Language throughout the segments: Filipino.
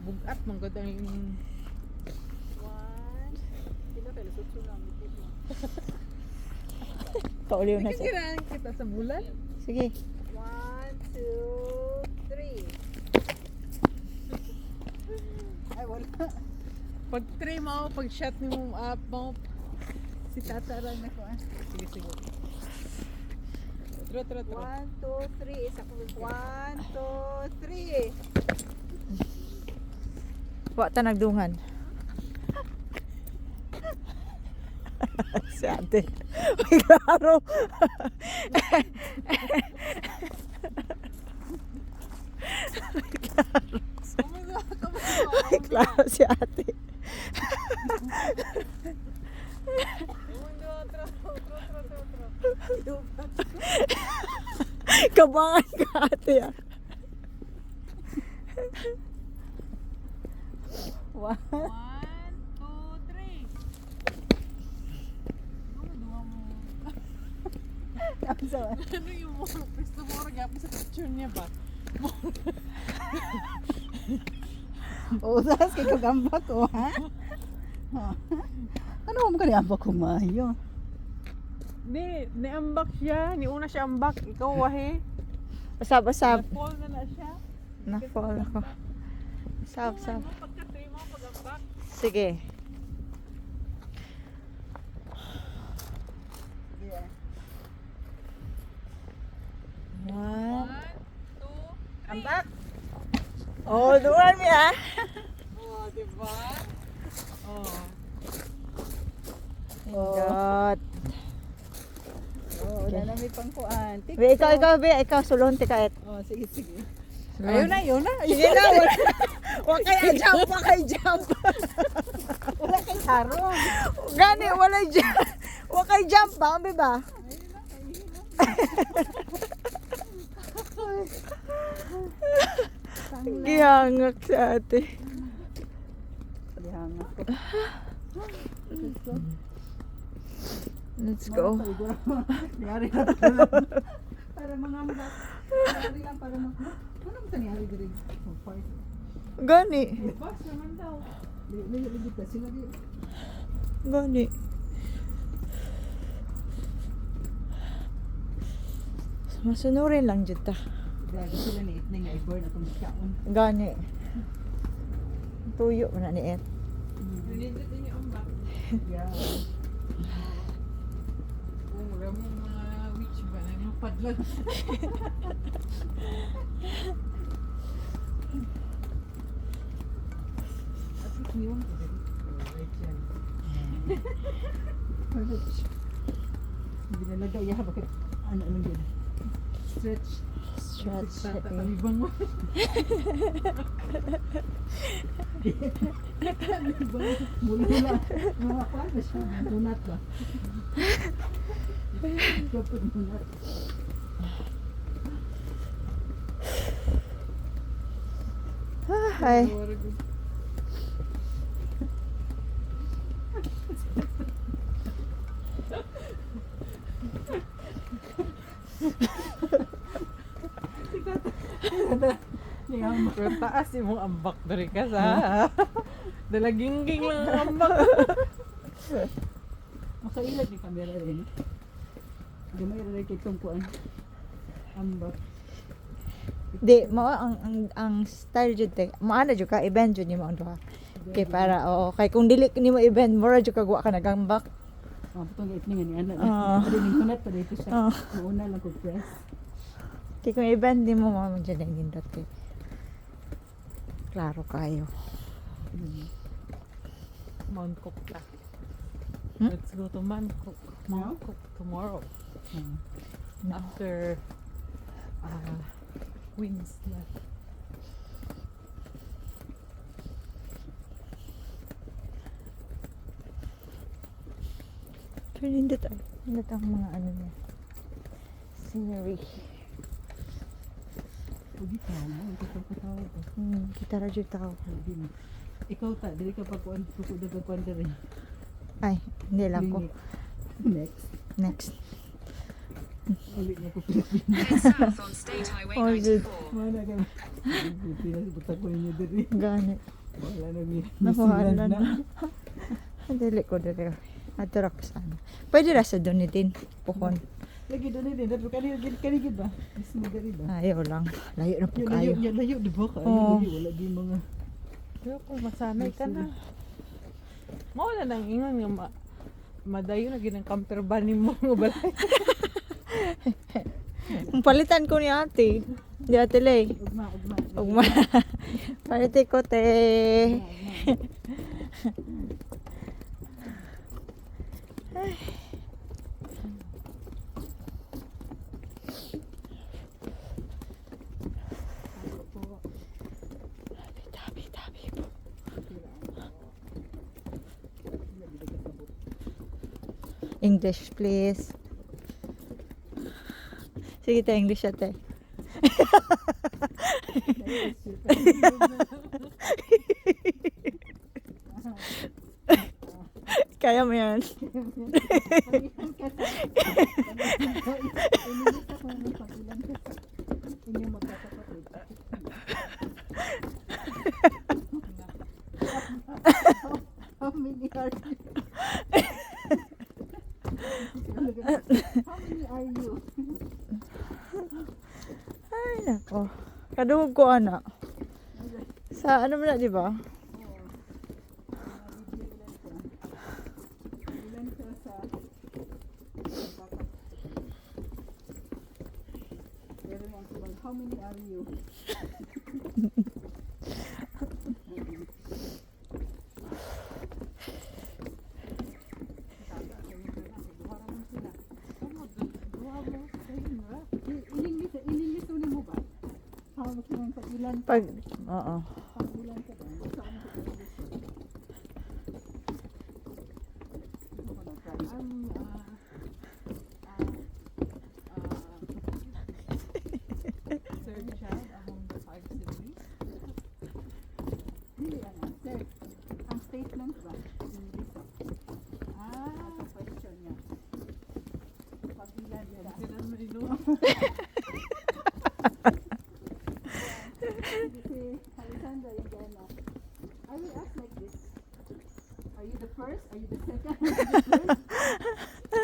Bugat man gud ang One. Pila kayo lusot lang dito. Pauliw na siya. kailangan kita sa bulan. Sige. 1, 2, 3. Ay wala. Pag tray mo, pag shot ni mo up mo. Si Tata lang na ko. Sige, sige. Tro, tro, tro. 1, 2, 3. Isa ko. 1, 2, 3. Wa ta nagdungan. Si ate. Ay, klaro. Ay, klaro si ate. Kabangan ka ate ah. Wow. 1, 2, 3. Ano yung mo? Gusto mo rin sa picture niya ba? Usas kay kagamba ko ha. Ano mo kani ambak ko mayo? Di, niambak siya. Niuna siya ambak. Ikaw wahe. Basab-basab. Na-fall na siya. Na-fall ako. Sab-sab. Pagka-tray mo, pag-ambak. Sige. Yeah. 1. 1, 2, Ambak. Oh, duwan mi ah. Oh, diba? Oh. God. Oh, wala na may pangkuan. Be, ikaw, sulon ti kaet. Oh, sige, sige. Ayun na. Sige na, wala kay jump, wala kay jump. Wala kay harong. Gani, wala jump. Wala kay jump ba, be ba? Gihangak si ate. Dihanga ko. Let's go. Yari na talaga. Para mga ambak. Yari lang para mag... Ano mo taniyari diri? Oh, fight. Gani, Box naman daw. Ligit kasi lagi. gani. Masunurin lang dyan ta. Dahil sila ni Itning nga i-burn atong kaon. Gani. Tuyo man na ni Et. Pinindot din yung ambak. Yeah. Oh, wala mong mga witch ba? Nagmapadlag. At least niyon ko diri. Right yan. Hindi na lagay ya bakit ano yun. Stretch. Stretch. Tatalibang mo. Mula mga kwan na siya. Munat ba? Kapag munat. Ay. Pero taas yung mga ambak dari ka sa. Dalagingging lang ang ambak. Makailag ni camera rin. Gamay rin kay tungkuan. Ambak. Di, ang style jud te. Maana jud ka event jud nimo duha. Kay para kay kung dili nimo event mura jud kagwa ka nagambak. Putong itningan ni ana. Oo. Ari ning kunat pa dito siya. Oo. Mauna lang ko press. Kay kung event di mo mo jud ang gindot kay. Klaro kayo. Mount Cook na. Hmm? Let's go to Mount Cook. Mount Cook tomorrow. After winds na. Pero hindot ay. Hindot ang mga ano niya. Scenery. Pwede tao mo. Ito pa tao ko. Kita ra jud tao. Ikaw ta, dili ka pa kuan suko daga kuan diri. Ay, hindi lang ko. Next. Next. Ulit niya ko Pilipinas. Head south on State Highway Oh, good. 94. Mana ka. Pilipinas, buta ko ninyo diri. Gani. Wala na mi. Nakuhaan na. Dili ko dili. Adara ko sana. Pwede ra sa doon din. Pukon. Lagi doon din. Dato kanigid ba? Mismo diri ba? Ayaw lang. Layo na po Yung kayo. layo, di ba? Kayo, Oo. layo. Wala di mga... Pero kung masanay ka na. Mawala nang ingon nga madayo na ginang camper van ni mo nga balay. Ang palitan ko ni ate. Di ate Lay. Ugma. Ugma. Paliti ko te. Tabi po. English please. Sige tayo English ate. Kaya mo yan. How many are you? How many are you? Ay nako. Kadungog ko ana. Sa ano mo na di ba? Ilan siya sa pero yung sabi, how many are you? Ililis ulit mo ba? Hawak mo yung pag-ilan Pag oo. pag-ilan ka ba? Saan ka ililis? Third child among the 5 siblings. Hindi yan answer. Ang statement ba? Ililis ako. Ito question niya. Pag-ilan ka? Sila marino. Si Alexandra yung gano'n. I will ask like this. Are you the first? Are you the second? Are you the third? Are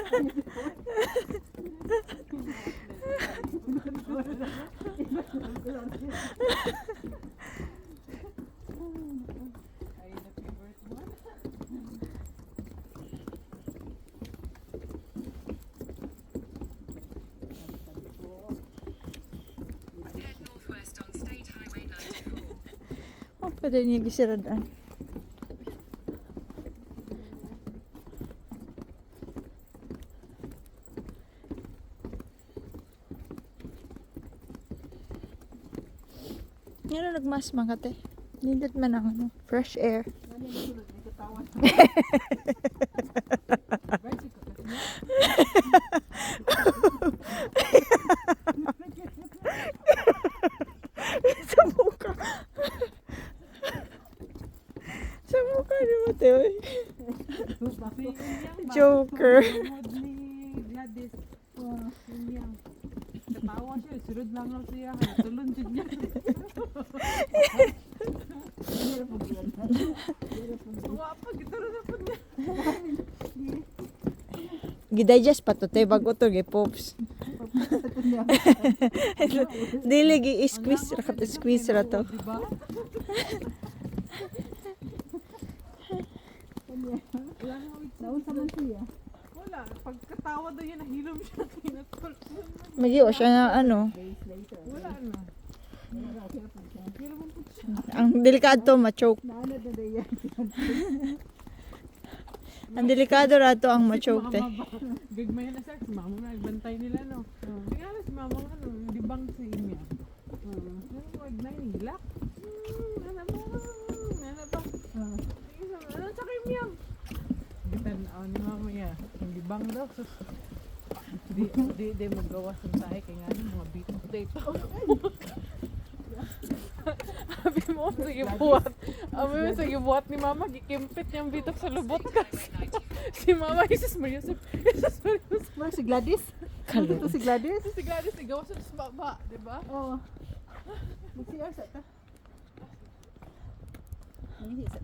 you the fourth? Ay, the favorite one. Head northwest on State Highway 94. Oh, pwede niya gisiradan. Ano nagmas mga te? Nindot man ang ano, fresh air. Ano yung sulod? May katawan. Bicycle kasi. Sa mukha. Sa mukha ni Mate, oy. Si Inyang ba? Joker. Tungod ni Gladys. Yun yang. Katawa siya. Sunod lang ako siya. Tulon din niya. Hirap mo yun. Tuwa pa. Gitaro na po niya. Gidigest pa to, te. Bago to, gipops. Dili, gi-squeeze ra ka to, squeeze ra to. Diba? Wala na kami. Naunsa man siya. Wala. Pagkatawa daw yun, nahilom siya. Kinatulon. Magiwa siya na ano. Days later. Wala na. Hirap mo siya. Hirap mo po siya. Ang delikado ma-choke. Naanad na day yan. Ang delikado rato ang ma-choke, te. Gagmay na sir. Si mama na. Nagbantay nila, no? Kaya si mama nga, no? Di bang si Imya? Wag na yung hilak. Ano ba? Ano ba? Ano sa kay Imya? Gitan, ni mama niya. Hindi bang daw. Sus. Di magawas ng tayo. Kaya nga yung mga beat potato. Sabi mo, sige buhat. Sabi mo, sige buhat ni mama. Gikimpit niyang bitok sa lubot ka. Si mama, Jesus Maria. Jesus Maria. Where si Gladys? Kalo. Ito si Gladys. Si Gladys, igawas sa baba, di ba? Oo. Mag-CR sa ta. Nangihi sa